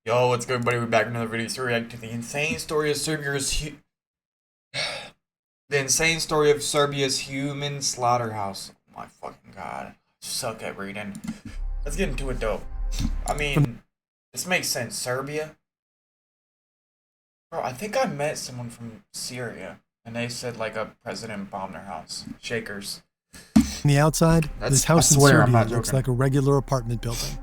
Yo, what's good, everybody? We're back with another video. So we react to the insane story of the insane story of Serbia's human slaughterhouse. Oh my fucking god, I suck at reading. Let's get into it though. I mean, this makes sense. Serbia, bro. I think I met someone from Syria, and they said like a president bombed their house. Shakers. On the outside, this house in Serbia looks like a regular apartment building.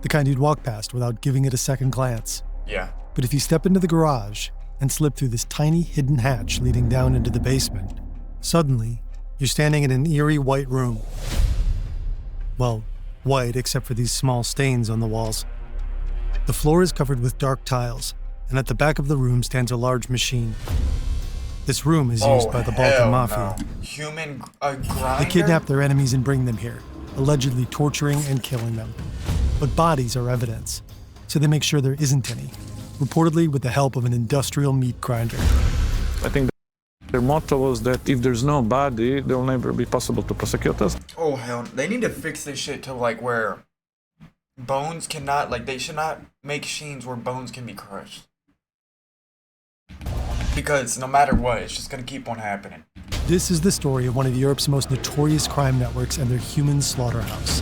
The kind you'd walk past without giving it a second glance. Yeah. But if you step into the garage and slip through this tiny hidden hatch leading down into the basement, suddenly you're standing in an eerie white room. Well, white except for these small stains on the walls. The floor is covered with dark tiles, and at the back of the room stands a large machine. This room is used by the Balkan Mafia. No. Human grinder? They kidnap their enemies and bring them here, allegedly torturing and killing them. But bodies are evidence, so they make sure there isn't any, reportedly with the help of an industrial meat grinder. I think their motto was that if there's no body, there will never be possible to prosecute us. Oh hell, they need to fix this shit to like where bones cannot, like they should not make machines where bones can be crushed. Because no matter what, it's just gonna keep on happening. This is the story of one of Europe's most notorious crime networks and their human slaughterhouse.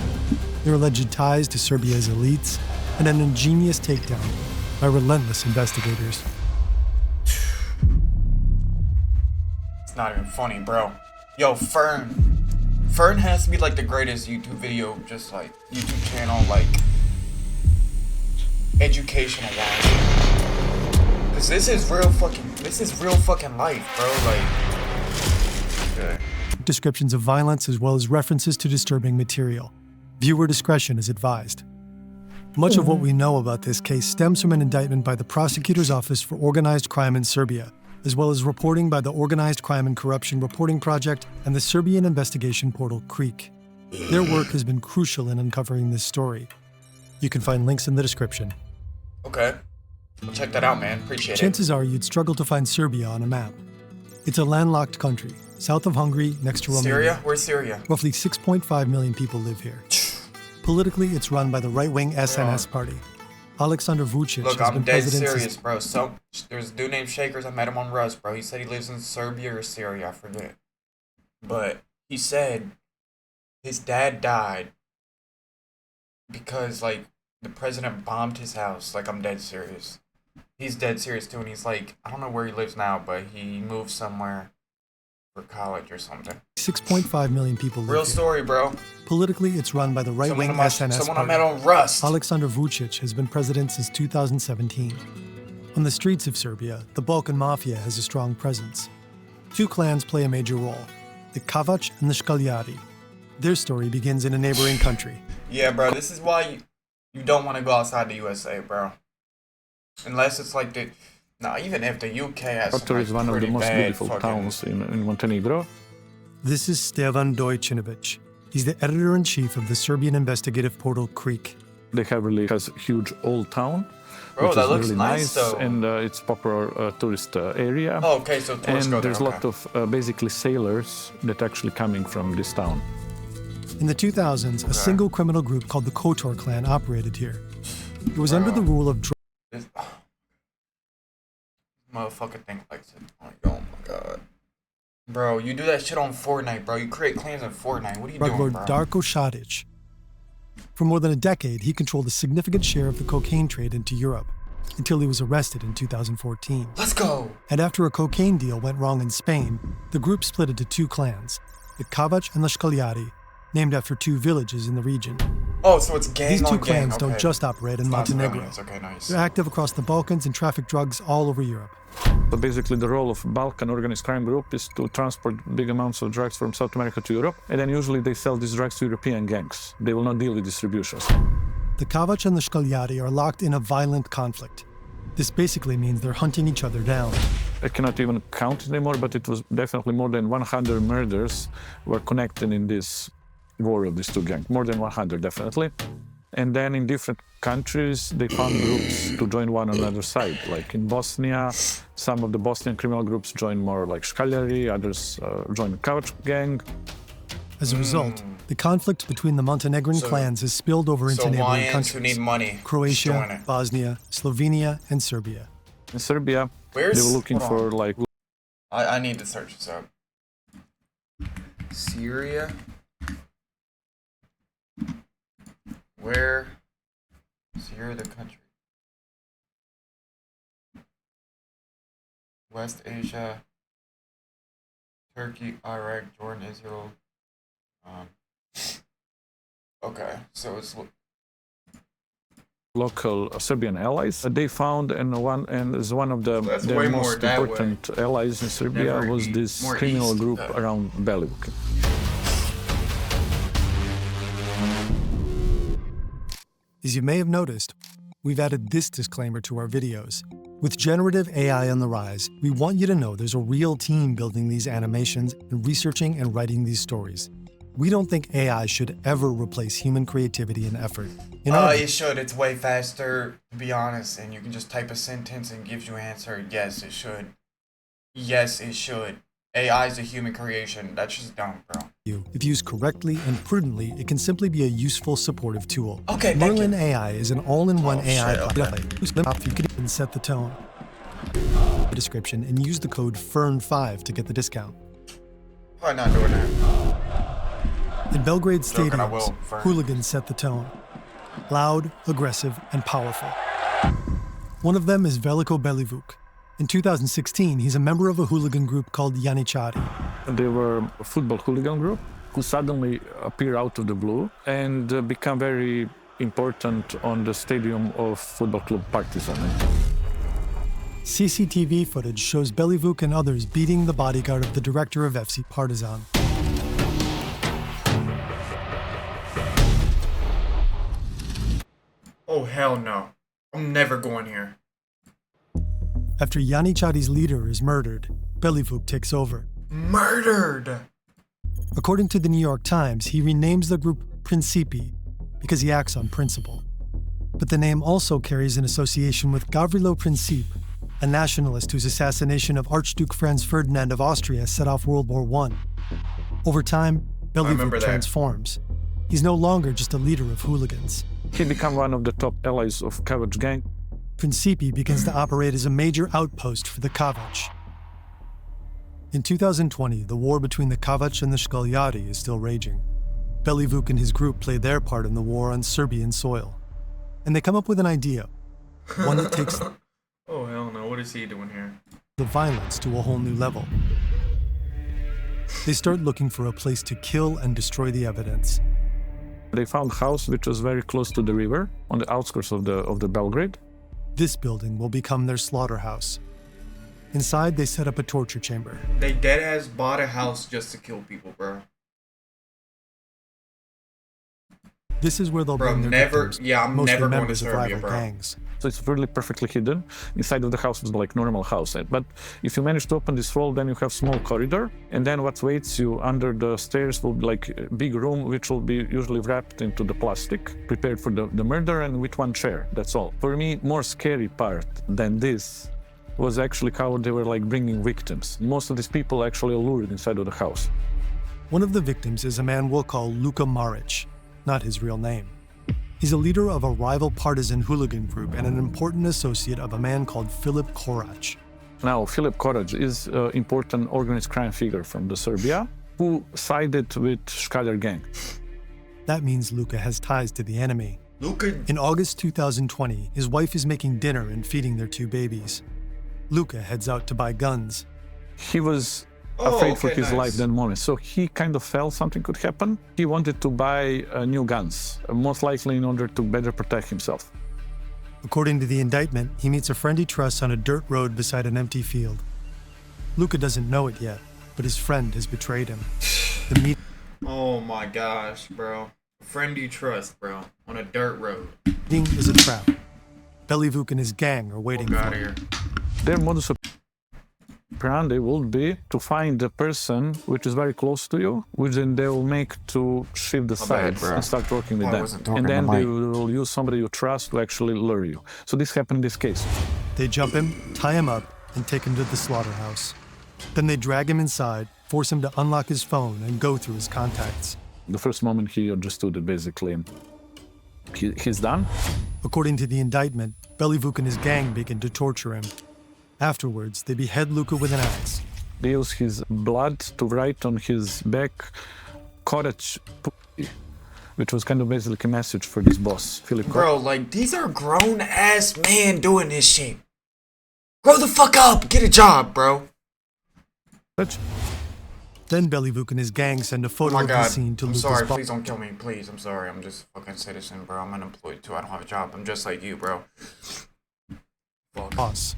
Their alleged ties to Serbia's elites, and an ingenious takedown by relentless investigators. It's not even funny, bro. Yo, Fern. Fern has to be like the greatest YouTube video, just like YouTube channel, like educational wise. Cause this is real fucking life, bro. Like, okay. Descriptions of violence as well as references to disturbing material. Viewer discretion is advised. Much of what we know about this case stems from an indictment by the Prosecutor's Office for Organized Crime in Serbia, as well as reporting by the Organized Crime and Corruption Reporting Project and the Serbian investigation portal Creek. Their work has been crucial in uncovering this story. You can find links in the description. Okay. We'll check that out, man. Appreciate it. Chances are you'd struggle to find Serbia on a map. It's a landlocked country, south of Hungary, next to Romania. Syria? Where's Syria? Roughly 6.5 million people live here. Politically, it's run by the right-wing SNS party. Aleksandar Vučić Look, has I'm been dead president serious, since... bro. So, there's a dude named Shakers. I met him on Rust, bro. He said he lives in Serbia or Syria. I forget. But he said his dad died because, like, the president bombed his house. Like, I'm dead serious. He's dead serious, too. And he's like, I don't know where he lives now, but he moved somewhere for college or something. 6.5 million people live Real here. story, bro. Politically, it's run by the right-wing SNS Someone I party. met on Rust. Aleksandar Vučić has been president since 2017. On the streets of Serbia, the Balkan Mafia has a strong presence. Two clans play a major role, the Kavač and the Škaljari. Their story begins in a neighboring country. Yeah, bro, this is why you don't want to go outside the USA, bro. Unless it's like the... No, even if the UK has some, Kotor like, is one of the pretty most bad beautiful fucking... towns in Montenegro. This is Stevan Dojčinović. He's the editor-in-chief of the Serbian investigative portal Creek. They have really has a huge old town, Bro, which that is looks really nice, though. and it's popular tourist area. Oh, okay, so tourists and go there, there's a lot of basically sailors that actually coming from this town. In the 2000s, a single criminal group called the Kotor clan operated here. It was under the rule of This... Motherfucker think like this. Oh my god. Bro, you do that shit on Fortnite, bro. You create clans on Fortnite. What are you drug doing, lord bro? Darko Šarić. For more than a decade, he controlled a significant share of the cocaine trade into Europe, until he was arrested in 2014. Let's go! And after a cocaine deal went wrong in Spain, the group split into two clans, the Kavač and the Škaljari, named after two villages in the region. Oh, so it's gang These two on gang. clans don't just operate in It's not Montenegro. civilians. Okay, nice. They're active across the Balkans and traffic drugs all over Europe. So basically the role of Balkan organized crime group is to transport big amounts of drugs from South America to Europe, and then usually they sell these drugs to European gangs. They will not deal with distributions. The Kavač and the Škaljari are locked in a violent conflict. This basically means they're hunting each other down. I cannot even count it anymore, but it was definitely more than 100 murders were connected in this war of these two gangs. More than 100, definitely. And then in different countries, they found groups to join one another's side. Like in Bosnia, some of the Bosnian criminal groups joined more like Škaljari, others joined the Kavač gang. As a result, the conflict between the Montenegrin clans has spilled over into So neighboring Lions who countries: need money. Croatia, Join it. Bosnia, Slovenia, and Serbia. In Serbia, Where's, they were looking hold on. for like I need to search this up. Syria. Where? Syria, the country. West Asia. Turkey, Iraq, Jordan, Israel. Okay, so it's local Serbian allies. They found and as one of that's their way more most that way. important allies in Serbia Never was east- this more criminal east. group around Belivuk. As you may have noticed, we've added this disclaimer to our videos. With generative AI on the rise, we want you to know there's a real team building these animations and researching and writing these stories. We don't think AI should ever replace human creativity and effort. In our it should. It's way faster, to be honest, and you can just type a sentence and it gives you an answer. Yes, it should. Yes, it should. AI is a human creation. That's just dumb, bro. view, if used correctly and prudently, it can simply be a useful supportive tool. Okay, thank Merlin you. AI is an all-in-one Oh, AI shit, okay. platform. You can even set the tone, description, and use the code FERN5 to get the discount. Probably not doing that. In Belgrade Joking, I will, stadiums, Fern. hooligans set the tone. Loud, aggressive, and powerful. One of them is Veliko Belivuk. In 2016, he's a member of a hooligan group called Janičari. They were a football hooligan group who suddenly appear out of the blue and become very important on the stadium of football club Partizan. CCTV footage shows Belivuk and others beating the bodyguard of the director of FC Partizan. Oh, hell no. I'm never going here. After Janičari's leader is murdered, Belivuk takes over. Murdered! According to the New York Times, he renames the group Principi because he acts on principle. But the name also carries an association with Gavrilo Princip, a nationalist whose assassination of Archduke Franz Ferdinand of Austria set off World War I. Over time, remember Belivuk that. transforms. He's no longer just a leader of hooligans. He became one of the top allies of Kavač gang. Principi begins to operate as a major outpost for the Kavač. In 2020, the war between the Kavač and the Shkoljari is still raging. Belivuk and his group play their part in the war on Serbian soil. And they come up with an idea, one that takes Oh, hell no. What is he doing here? the violence to a whole new level. They start looking for a place to kill and destroy the evidence. They found a house which was very close to the river on the outskirts of the Belgrade. This building will become their slaughterhouse. Inside, they set up a torture chamber. They deadass bought a house just to kill people, bro. This is where they'll Bro, bring their never. victims, Yeah, I'm mostly never going to members of Serbia, rival bro. gangs. So it's really perfectly hidden. Inside of the house is like normal house. But if you manage to open this wall, then you have small corridor. And then what waits you under the stairs will be like a big room, which will be usually wrapped into the plastic, prepared for the murder, and with one chair. That's all. For me, more scary part than this was actually how they were like bringing victims. Most of these people actually lured inside of the house. One of the victims is a man we'll call Luka Maric, not his real name. He's a leader of a rival partisan hooligan group and an important associate of a man called Filip Korac. Now, Filip Korac is an important organized crime figure from the Serbia who sided with Škaljar gang. That means Luka has ties to the enemy. Luka. In August 2020, his wife is making dinner and feeding their two babies. Luka heads out to buy guns. He was Oh, afraid for okay, his nice. life that moment. So he kind of felt something could happen. He wanted to buy new guns, most likely in order to better protect himself. According to the indictment, he meets a friend he trusts on a dirt road beside an empty field. Luka doesn't know it yet, but his friend has betrayed him. The Oh my gosh, bro. A friend you trust, bro. On a dirt road. meeting is a trap. Belivuk and his gang are waiting Get for out of him. here. Their modus operandi would be to find the person which is very close to you, which then they will make to shift the bad, sides bro. and start working with I them. wasn't talking And then to they Mike. will use somebody you trust to actually lure you. So this happened in this case. They jump him, tie him up, and take him to the slaughterhouse. Then they drag him inside, force him to unlock his phone and go through his contacts. The first moment he understood that basically he's done. According to the indictment, Belivuc and his gang begin to torture him. Afterwards, they behead Luka with an axe. They use his blood to write on his back, courage, which was kind of basically a message for this boss, Philip. Bro, like, these are grown-ass men doing this shit. Grow the fuck up! Get a job, bro! Then Belivuc and his gang send a photo of the scene to I'm Luka's sorry, please don't kill me, please. I'm sorry, I'm just a fucking citizen, bro. I'm unemployed too, I don't have a job. I'm just like you, bro. boss.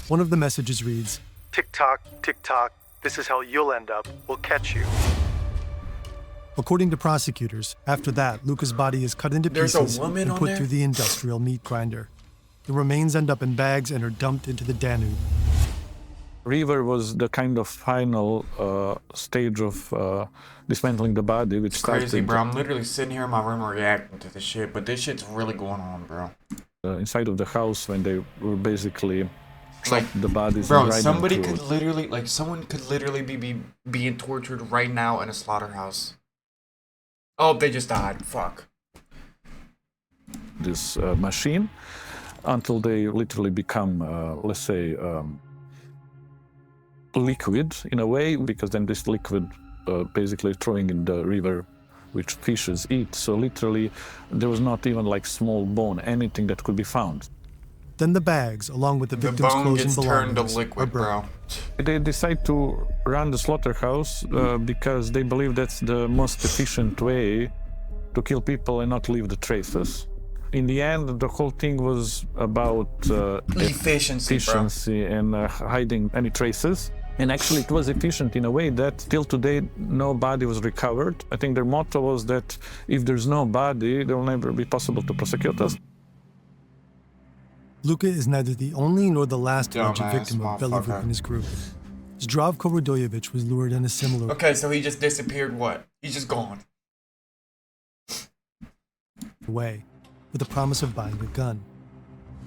One of the messages reads, "Tick-tock, tick-tock, this is how you'll end up. We'll catch you." According to prosecutors, after that, Luka's body is cut into pieces and put through the industrial meat grinder. The remains end up in bags and are dumped into the Danube. River was the kind of final stage of dismantling the body, which crazy, started... bro. I'm literally sitting here in my room reacting to this shit, but this shit's really going on, bro. Inside of the house when they were basically like the bodies. Bro, somebody could literally, like, someone could literally be being tortured right now in a slaughterhouse. Oh, they just died. Fuck. This machine until they literally become, let's say, liquid in a way, because then this liquid basically throwing in the river, which fishes eat. So literally, there was not even like small bone, anything that could be found. Then the bags, along with the victims' clothes and belongings, liquid, bro. They decide to run the slaughterhouse because they believe that's the most efficient way to kill people and not leave the traces. In the end, the whole thing was about efficiency and hiding any traces. And actually, it was efficient in a way that till today, no body was recovered. I think their motto was that if there's no body, there will never be possible to prosecute us. Luka is neither the only nor the last alleged victim of Belivuc and his group. Zdravko Radojevic was lured in a similar... Okay, so he just disappeared, what? He's just gone. ...way, with the promise of buying a gun.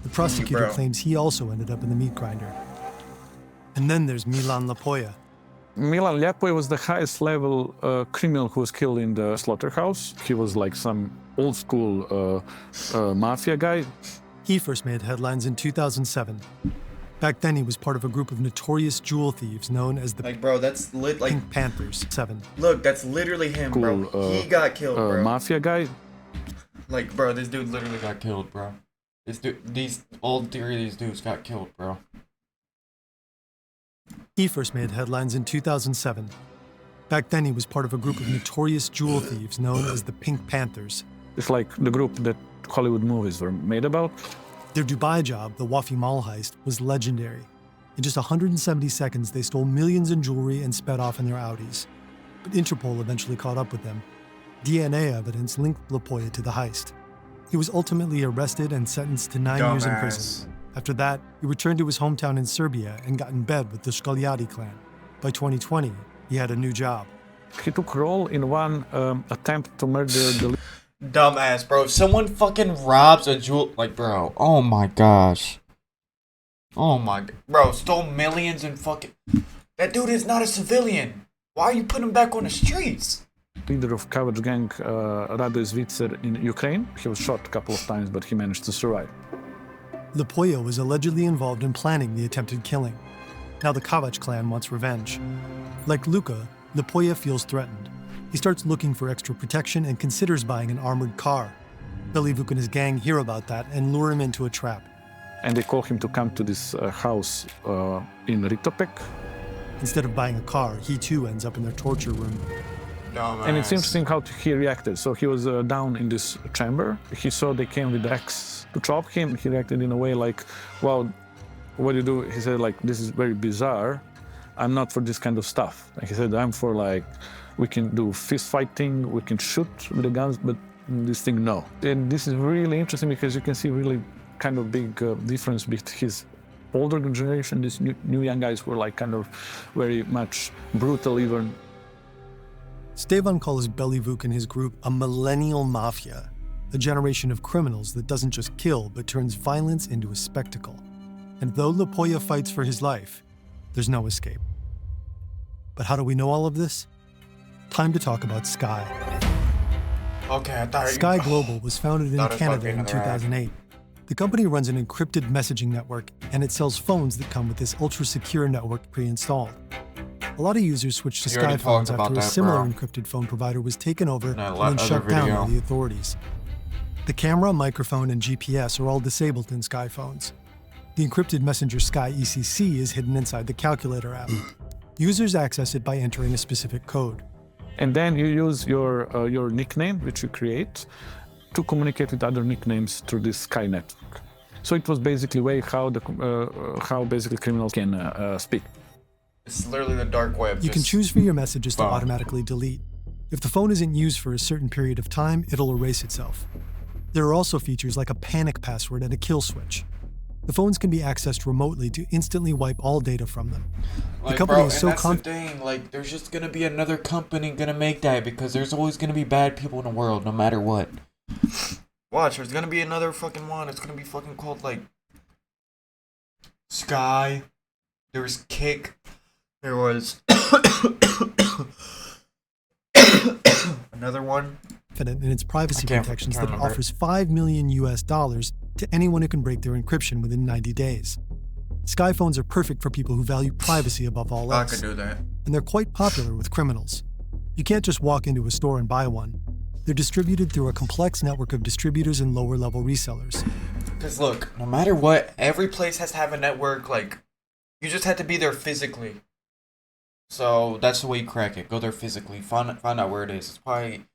The prosecutor claims he also ended up in the meat grinder. And then there's Milan Lapoja. Milan Lapoja was the highest level criminal who was killed in the slaughterhouse. He was like some old school mafia guy. He first made headlines in 2007. Back then, he was part of a group of notorious jewel thieves known as the Pink Panthers 7. Look, that's literally him, bro. He got killed, bro. Mafia guy. Like, bro, this dude literally got killed, bro. All three of these dudes got killed, bro. He first made headlines in 2007. Back then, he was part of a group of notorious jewel thieves known as the Pink Panthers. It's like the group that Hollywood movies were made about. Their Dubai job, the Wafi Mall heist, was legendary. In just 170 seconds, they stole millions in jewelry and sped off in their Audis. But Interpol eventually caught up with them. DNA evidence linked Lapoja to the heist. He was ultimately arrested and sentenced to 9 years in prison. After that, he returned to his hometown in Serbia and got in bed with the Shkaljadi clan. By 2020, he had a new job. He took role in one attempt to murder the... Dumbass, bro. If someone fucking robs a jewel... Like, bro. Oh my gosh. Oh my... Bro, stole millions and fucking... That dude is not a civilian. Why are you putting him back on the streets? Leader of Kavač gang, Rado Zvitser in Ukraine. He was shot a couple of times, but he managed to survive. Lapoja was allegedly involved in planning the attempted killing. Now the Kavač clan wants revenge. Like Luka, Lapoja feels threatened. He starts looking for extra protection and considers buying an armored car. Belivuc and his gang hear about that and lure him into a trap. And they call him to come to this house in Ritopek. Instead of buying a car, he too ends up in their torture room. Dumbass. And it's interesting how he reacted. So he was down in this chamber. He saw they came with the axe to chop him. He reacted in a way like, well, what do you do? He said, like, this is very bizarre. I'm not for this kind of stuff. Like he said, I'm for, like, we can do fist fighting, we can shoot with the guns, but this thing, no. And this is really interesting because you can see really kind of big difference between his older generation, these new young guys were like kind of very much brutal even. Stevan calls Belivuc and his group a millennial mafia, a generation of criminals that doesn't just kill, but turns violence into a spectacle. And though Lapoja fights for his life, there's no escape. But how do we know all of this? Time to talk about Sky. Okay, I thought Sky Global was founded in Thought it was Canada like in another ad. 2008. The company runs an encrypted messaging network, and it sells phones that come with this ultra-secure network pre-installed. A lot of users switched to You Sky already phones talked after about a that, similar bro. encrypted phone provider was taken over In that and then other shut down video. by the authorities. The camera, microphone, and GPS are all disabled in Sky phones. The encrypted messenger Sky ECC is hidden inside the calculator app. Users access it by entering a specific code. And then you use your nickname, which you create, to communicate with other nicknames through this Sky network. So it was basically way how basically criminals can speak. It's literally the dark web. You can choose for your messages to Wow. automatically delete. If the phone isn't used for a certain period of time, it'll erase itself. There are also features like a panic password and a kill switch. The phones can be accessed remotely to instantly wipe all data from them. Like, company bro, is and so that's the confident. thing. Like, there's just gonna be another company gonna make that because there's always gonna be bad people in the world, no matter what. Watch, there's gonna be another fucking one. It's gonna be fucking called like Sky. There was Kick. There was another one. Confident in its privacy I can't protections that it remember. offers $5 million to anyone who can break their encryption within 90 days. Sky phones are perfect for people who value privacy above all I else, could do that. and they're quite popular with criminals. You can't just walk into a store and buy one. They're distributed through a complex network of distributors and lower-level resellers. Cause look, no matter what, every place has to have a network. Like, you just have to be there physically. So that's the way you crack it. Go there physically. Find out where it is. It's probably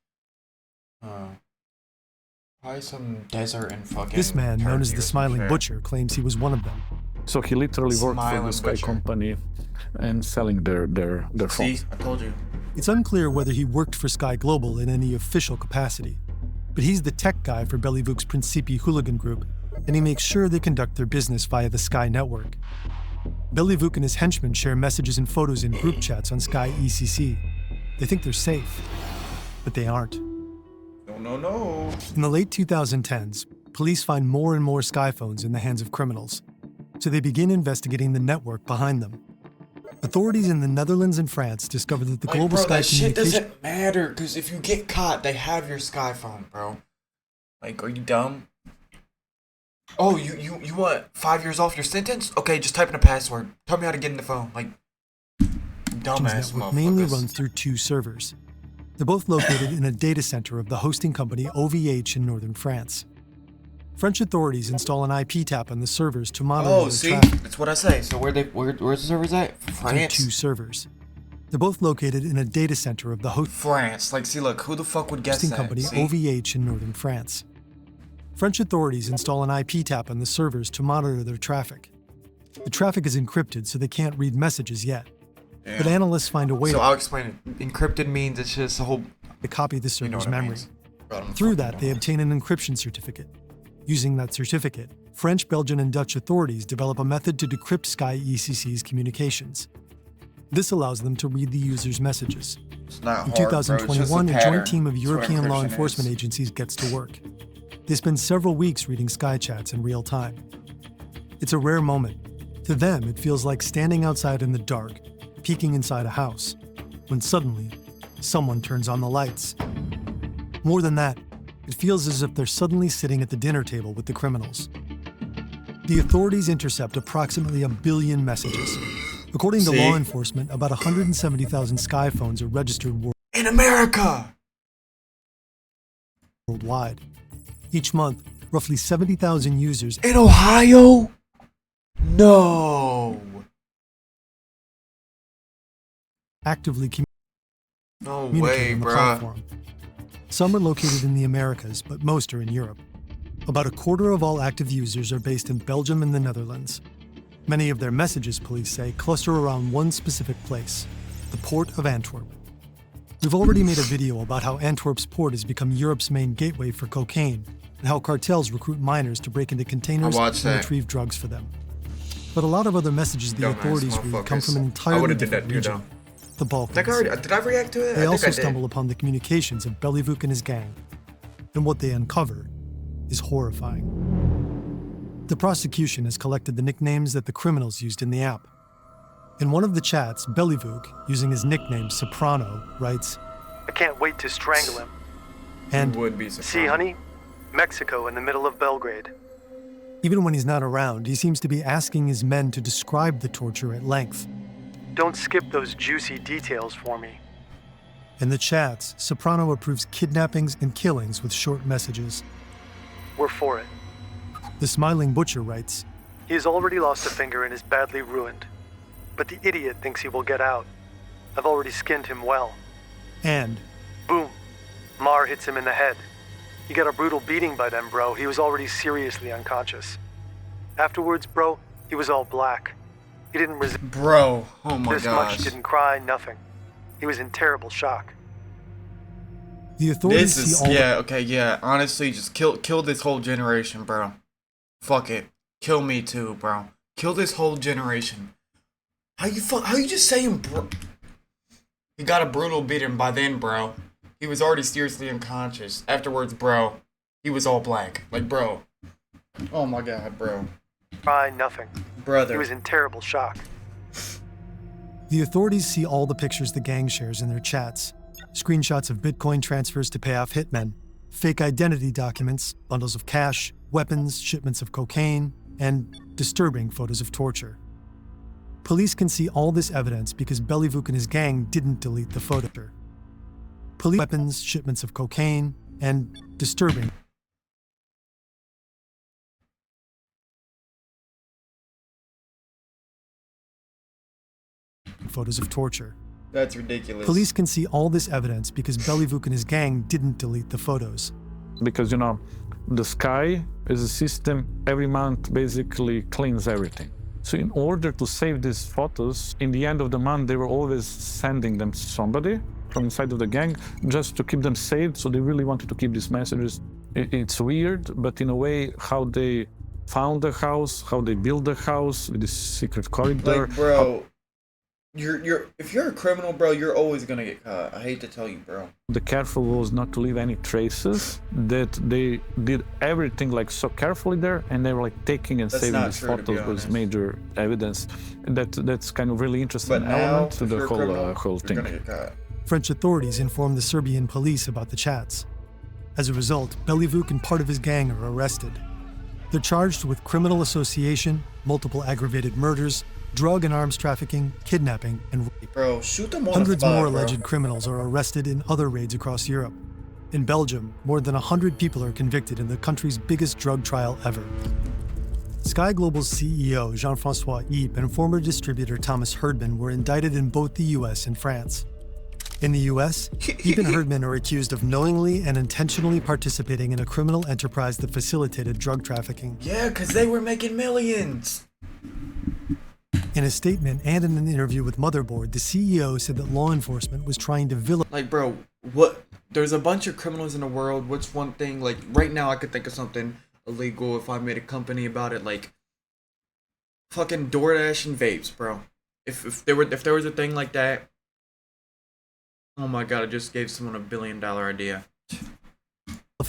some desert and fucking. This man, known as Turkey the or some Smiling shit. Butcher, claims he was one of them. So he literally worked for Smiling the Sky butcher. company and selling their See, phones. I told you. It's unclear whether he worked for Sky Global in any official capacity, but he's the tech guy for Bellyvuk's Principi hooligan group, and he makes sure they conduct their business via the Sky network. Bellyvuk and his henchmen share messages and photos in group chats on Sky ECC. They think they're safe, but they aren't. No. In the late 2010s, police find more and more Sky phones in the hands of criminals, so they begin investigating the network behind them. Authorities in the Netherlands and France discovered that the Like, global bro, Sky that shit communication doesn't matter. Cause if you get caught, they have your Sky phone, bro. Like, are you dumb? Oh, you want 5 years off your sentence? Okay, just type in a password. Tell me how to get in the phone. Like, dumbass network mainly motherfuckers. runs through two servers. They're both located in a data center of the hosting company OVH in northern France. French authorities install an IP tap on the servers to monitor Oh, their see, traffic that's what I say. So where's the servers at? through France. two servers. They're both located in a data center of the France. Like, see, look, who the fuck would guess hosting that? company See? OVH in northern France. French authorities install an IP tap on the servers to monitor their traffic. The traffic is encrypted, so they can't read messages yet. But analysts find a way So I'll explain it. Encrypted means it's just a whole. to copy the You know server's what it memory. means. Bro, I'm Through fucking that, they dumb. obtain an encryption certificate. Using that certificate, French, Belgian, and Dutch authorities develop a method to decrypt Sky ECC's communications. This allows them to read the user's messages. It's not In hard, bro. It's just 2021, a pattern. joint team of That's what European law encryption enforcement is. agencies gets to work. They spend several weeks reading Sky chats in real time. It's a rare moment. To them, it feels like standing outside in the dark, peeking inside a house, when suddenly, someone turns on the lights. More than that, it feels as if they're suddenly sitting at the dinner table with the criminals. The authorities intercept approximately 1 billion messages. According to See? law enforcement, about 170,000 Sky phones are registered In America! worldwide. Each month, roughly 70,000 users In Ohio? No. actively No communicate way, on the bruh. platform. Some are located in the Americas, but most are in Europe. About a quarter of all active users are based in Belgium and the Netherlands. Many of their messages, police say, cluster around one specific place, the port of Antwerp. We've already made a video about how Antwerp's port has become Europe's main gateway for cocaine, and how cartels recruit miners to break into containers I and watched that. retrieve drugs for them. But a lot of other messages the Dumbass authorities read come from an motherfuckers. I entirely would've did different that too, region, the Balkans. Like, did I react to it? They I also think I did. stumble upon the communications of Bellyvuk and his gang, and what they uncover is horrifying. The prosecution has collected the nicknames that the criminals used in the app. In one of the chats, Belivuk, using his nickname Soprano, writes, I can't wait to strangle him. and Would be surprised. See, honey? Mexico in the middle of Belgrade. even when he's not around, he seems to be asking his men to describe the torture at length. Don't skip those juicy details for me. In the chats, Soprano approves kidnappings and killings with short messages. We're for it. The Smiling Butcher writes, He has already lost a finger and is badly ruined. But the idiot thinks he will get out. I've already skinned him well. and Boom. Mar hits him in the head. He got a brutal beating by them, bro. He was already seriously unconscious. Afterwards, bro, he was all black. He didn't resist Bro, oh my this gosh. much, didn't cry, nothing. He was in terrible shock. the authorities This is, see all yeah, okay, yeah. Honestly, just kill this whole generation, bro. Fuck it. Kill me too, bro. Kill this whole generation. How you just saying, bro? He got a brutal beating by then, bro. He was already seriously unconscious. Afterwards, bro, he was all black. Like, bro. Oh my god, bro. Cry, nothing. Brother. He was in terrible shock. The authorities see all the pictures the gang shares in their chats. Screenshots of Bitcoin transfers to pay off hitmen, fake identity documents, bundles of cash, weapons, shipments of cocaine, and disturbing photos of torture. Police can see all this evidence because Belivuk and his gang didn't delete the photo. Police weapons, shipments of cocaine, and disturbing photos of torture. That's ridiculous. Police can see all this evidence because Belivuk and his gang didn't delete the photos. Because, you know, the sky is a system every month basically cleans everything. So in order to save these photos, in the end of the month, they were always sending them to somebody from inside of the gang just to keep them saved. So they really wanted to keep these messages. It's weird, but in a way, how they found the house, how they built the house, this secret corridor. Like, bro, you're if you're a criminal, bro, you're always gonna get caught. I hate to tell you, bro. The careful was not to leave any traces, that they did everything like so carefully there, and they were like taking and That's saving not these true, to be photos with honest. major evidence. That's kind of really interesting But now, element to if the you're a whole criminal, whole you're thing. gonna get caught. French authorities informed the Serbian police about the chats. As a result, Belivuk and part of his gang are arrested. They're charged with criminal association, multiple aggravated murders, drug and arms trafficking, kidnapping, and rape. Bro, shoot them on Hundreds the spot, more bro. alleged criminals are arrested in other raids across Europe. In Belgium, more than 100 people are convicted in the country's biggest drug trial ever. Sky Global's CEO, Jean-François Ype, and former distributor Thomas Herdman were indicted in both the US and France. In the US, Ype and Herdman are accused of knowingly and intentionally participating in a criminal enterprise that facilitated drug trafficking. Yeah, because they were making millions. In a statement and in an interview with Motherboard, the CEO said that law enforcement was trying to vilify. Like, bro, what? There's a bunch of criminals in the world. What's one thing? Like, right now, I could think of something illegal if I made a company about it. Like, fucking DoorDash and vapes, bro. If there was a thing like that, oh my god, I just gave someone $1 billion idea.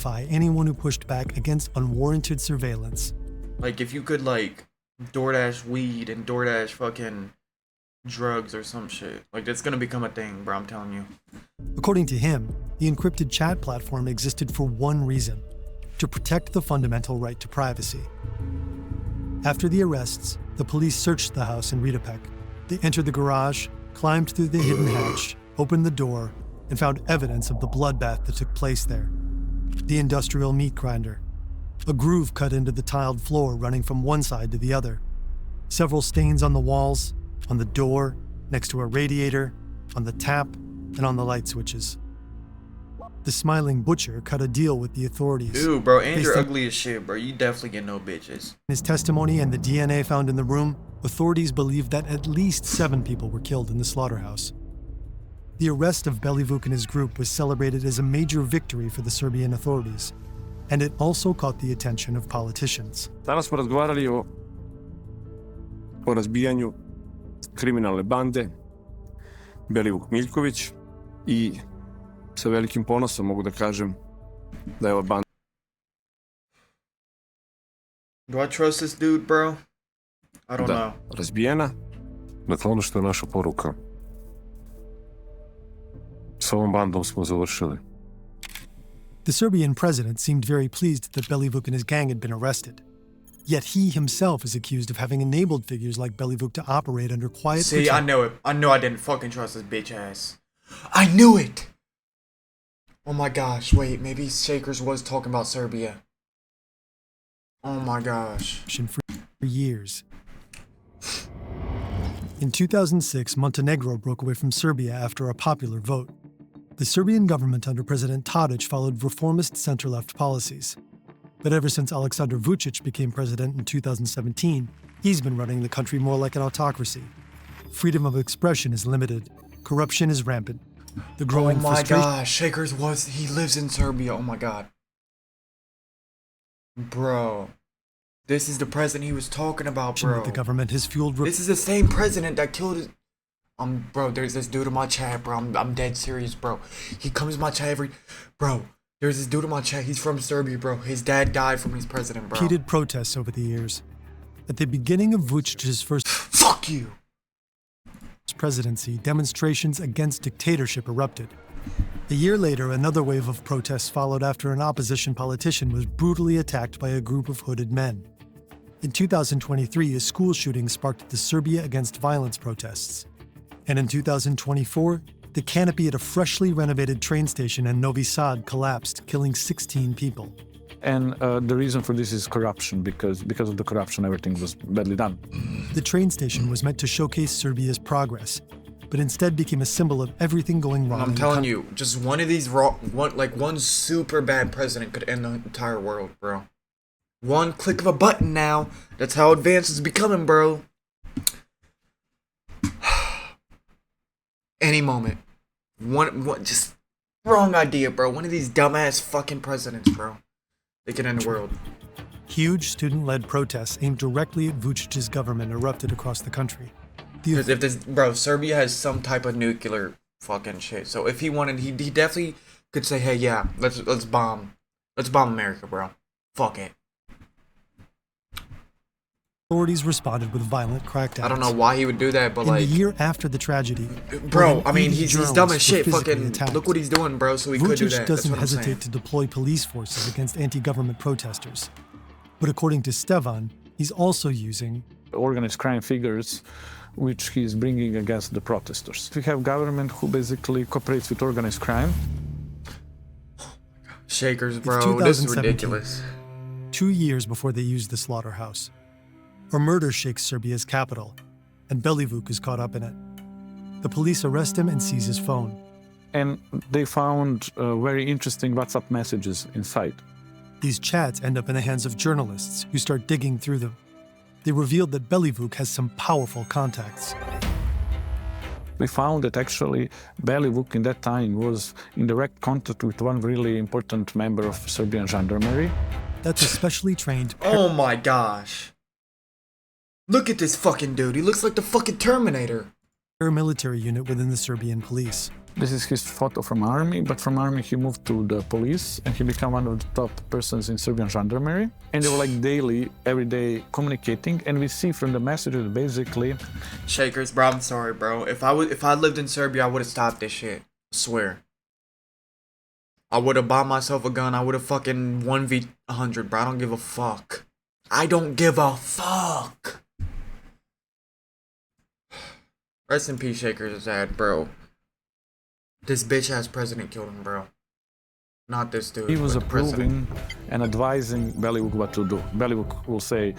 Anyone who pushed back against unwarranted surveillance. Like, if you could, like, DoorDash weed and DoorDash fucking drugs or some shit. Like, that's gonna become a thing, bro, I'm telling you. According to him, the encrypted chat platform existed for one reason: to protect the fundamental right to privacy. After the arrests, the police searched the house in Riedepec. They entered the garage, climbed through the hidden hatch, opened the door, and found evidence of the bloodbath that took place there. The industrial meat grinder, a groove cut into the tiled floor running from one side to the other, several stains on the walls, on the door, next to a radiator, on the tap, and on the light switches. The Smiling Butcher cut a deal with the authorities. Ew, bro, and Based you're on ugly as shit, bro. You definitely get no bitches. his testimony and the DNA found in the room, authorities believe that at least 7 people were killed in the slaughterhouse. The arrest of Belivuk and his group was celebrated as a major victory for the Serbian authorities, and it also caught the attention of politicians. Danas smo razgovarali o razbijanju kriminalne bande Belivuk Miljković i sa velikim ponosom mogu da kažem da je ova banda Do I trust this dude, bro? I don't know. razbijena Dakle, ono što je naša poruka. S ovom bandom smo završili. The Serbian president seemed very pleased that Belivuk and his gang had been arrested. Yet he himself is accused of having enabled figures like Belivuk to operate under quiet See, I know it. I knew I didn't fucking trust this bitch ass. I knew it! Oh my gosh, wait, maybe Shakers was talking about Serbia. Oh my gosh. for years. In 2006, Montenegro broke away from Serbia after a popular vote. The Serbian government under President Tadic followed reformist center-left policies. But ever since Aleksandar Vučić became president in 2017, he's been running the country more like an autocracy. Freedom of expression is limited. Corruption is rampant. The growing Oh my frustration gosh, Shakers he lives in Serbia, oh my god. Bro. This is the president he was talking about, bro. with the government has fueled This is the same president that killed his... bro, there's this dude in my chat, bro. I'm dead serious, bro. He comes in my chat Bro, there's this dude in my chat. He's from Serbia, bro. His dad died from his president, bro. repeated protests over the years. At the beginning of Vučić's first Fuck you! presidency, demonstrations against dictatorship erupted. A year later, another wave of protests followed after an opposition politician was brutally attacked by a group of hooded men. In 2023, a school shooting sparked the Serbia Against Violence protests. And in 2024, the canopy at a freshly renovated train station in Novi Sad collapsed, killing 16 people. And the reason for this is corruption, because of the corruption, everything was badly done. The train station was meant to showcase Serbia's progress, but instead became a symbol of everything going wrong. I'm telling you, just one of these one super bad president could end the entire world, bro. One click of a button now. That's how advanced it's becoming, bro. Any moment. One just wrong idea, bro. One of these dumbass fucking presidents, bro. They could end the world. Huge student-led protests aimed directly at Vučić's government erupted across the country. Because if this, bro, Serbia has some type of nuclear fucking shit. So if he wanted, he definitely could say, hey, yeah, let's bomb America, bro. Fuck it. Authorities responded with violent crackdowns. I don't know why he would do that, but In like, the year after the tragedy, bro, I mean, he's dumb as journalists were shit. physically Fucking attacked. look what he's doing, bro. So he could do Vučić that. That's doesn't what I'm saying. hesitate to deploy police forces against anti-government protesters. But according to Stevan, he's also using Organized crime figures, which he's bringing against the protesters. We have government who basically cooperates with organized crime. Shakers, It's bro. This is 2017. ridiculous. 2 years before they used the slaughterhouse. A murder shakes Serbia's capital, and Belivuk is caught up in it. The police arrest him and seize his phone. And they found very interesting WhatsApp messages inside. These chats end up in the hands of journalists who start digging through them. They revealed that Belivuk has some powerful contacts. We found that actually Belivuk in that time was in direct contact with one really important member of Serbian gendarmerie. That's a specially trained Oh my gosh. Look at this fucking dude. He looks like the fucking Terminator. paramilitary unit within the Serbian police. This is his photo from army, but from army he moved to the police and he became one of the top persons in Serbian gendarmerie. And they were like daily, every day communicating, and we see from the messages basically. Shakers, bro, I'm sorry, bro. If I lived in Serbia, I would have stopped this shit. I swear. I would have bought myself a gun. I would have fucking 1v100, bro. I don't give a fuck. I don't give a fuck. Rest in peace, Shakers' dad, bro. This bitch-ass president killed him, bro. Not this dude. He was but the president. approving and advising Belivuk what to do. Belivuk will say,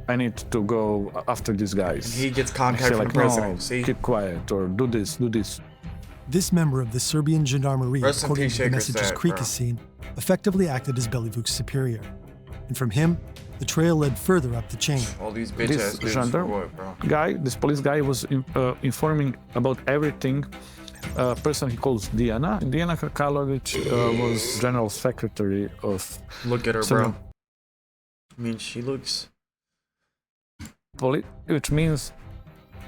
I need to go after these guys. And he gets And contact say from like, the president. no, See? keep quiet, or do this, do this. This member of the Serbian gendarmerie, Rest in according peace, to the Shakers' messages dad, Creek bro. has seen, effectively acted as Belivuk's superior. And from him, the trail led further up the chain. All these bitch-ass dudes for gendarme what, bro? guy, this police guy was informing about everything. A person he calls Diana. Diana Krkalovic was general secretary of Look at her, bro. Serbian I mean, she looks... police, which means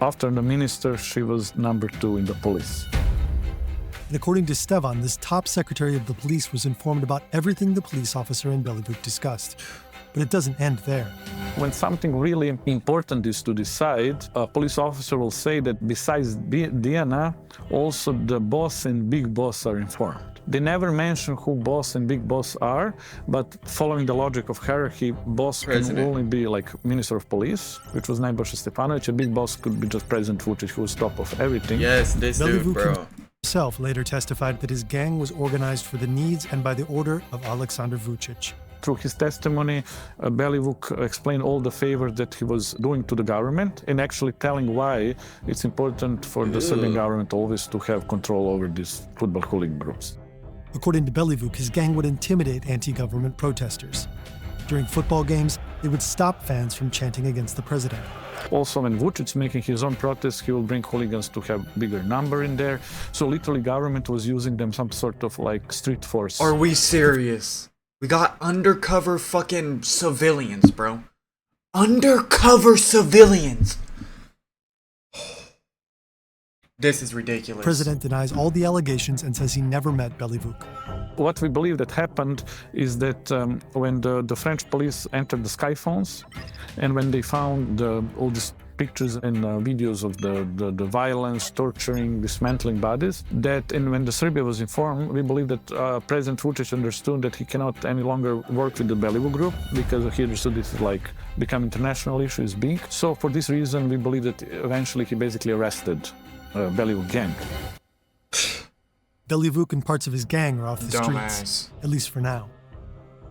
after the minister, she was number 2 in the police. And according to Stevan, this top secretary of the police was informed about everything the police officer and Belivuk discussed. But it doesn't end there. When something really important is to decide, a police officer will say that besides Diana, also the boss and big boss are informed. They never mention who boss and big boss are, but following the logic of hierarchy, boss can only be like Minister of Police, which was Nebojša Stefanovic, and big boss could be just President Vučić, who was top of everything. Yes, this dude, Belivuk bro. himself later testified that his gang was organized for the needs and by the order of Aleksandar Vučić. Through his testimony, Belivuk explained all the favors that he was doing to the government and actually telling why it's important for the Serbian government always to have control over these football hooligan groups. According to Belivuk, his gang would intimidate anti-government protesters. During football games, they would stop fans from chanting against the president. Also, when Vučić making his own protests, he will bring hooligans to have bigger number in there. So literally government was using them some sort of like street force. Are we serious? We got undercover fucking civilians, bro. Undercover civilians! This is ridiculous. The president denies all the allegations and says he never met Belivuk. What we believe that happened is that when the French police entered the Skyphones and when they found all these pictures and videos of the violence, torturing, dismantling bodies, and when the Serbia was informed, we believe that President Vučić understood that he cannot any longer work with the Belivuk group because he understood this is like become international issue, is big. So for this reason, we believe that eventually he basically arrested Belivuk gang. Belivuk and parts of his gang are off the Dumbass. streets, at least for now.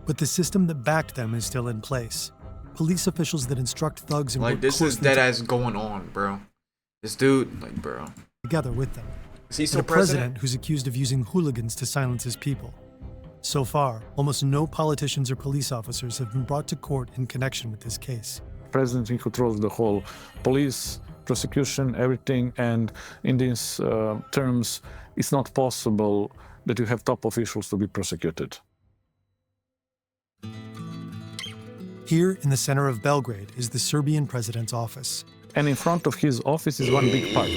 But the system that backed them is still in place. Police officials that instruct thugs and Like, work this is closely dead ass going on, bro. This dude, like, bro. together with them. Is he And still a president who's accused of using hooligans to silence his people. So far, almost no politicians or police officers have been brought to court in connection with this case. President he controls the whole police, prosecution, everything, and in these terms, it's not possible that you have top officials to be prosecuted. Here in the center of Belgrade is the Serbian president's office. And in front of his office is one big park.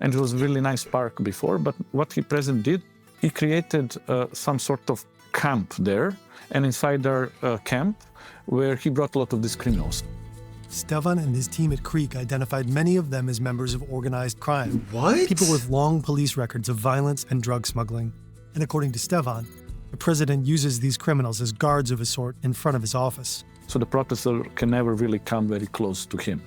And it was a really nice park before, but what the president did, he created some sort of camp there, and inside our camp, where he brought a lot of these criminals. Stevan and his team at Creek identified many of them as members of organized crime. What? People with long police records of violence and drug smuggling. And according to Stevan, the president uses these criminals as guards of a sort in front of his office. So the protester can never really come very close to him.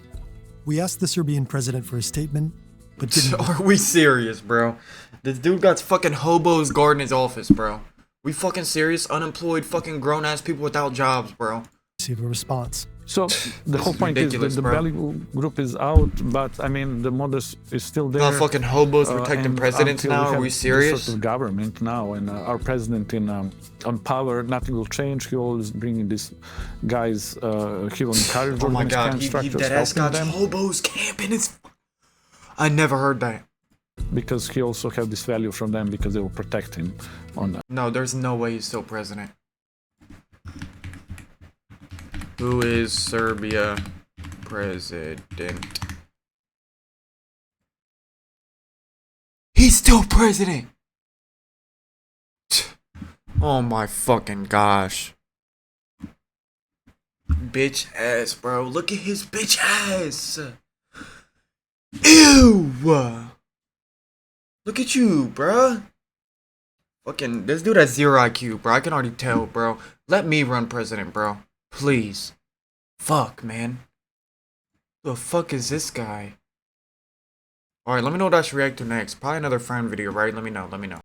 We asked the Serbian president for a statement, but didn't. Are we serious, bro? This dude got fucking hobos guarding his office, bro. We fucking serious? Unemployed fucking grown-ass people without jobs, bro. Receive a response. So the whole point is that ridiculous, the bro. Belivuk group is out, but I mean the modus is still there. Not fucking hobos protecting and presidents until now? have Are we this serious? sort of government now, and our president on power, nothing will change. He always bringing these guys. He will encourage Oh my organized god, crime he structures, dead ass helping got them, hobos camping his... I never heard that. because he also have this value from them because they will protect him on that. No, there's no way he's still president. Who is Serbia president? He's still president! Oh my fucking gosh. Bitch ass, bro. Look at his bitch ass! Ew! Look at you, bruh. Fucking, this dude has 0 IQ, bro. I can already tell, bro. Let me run president, bro. Please. Fuck, man. The fuck is this guy? Alright, let me know what I should react to next. Probably another friend video, right? Let me know, let me know.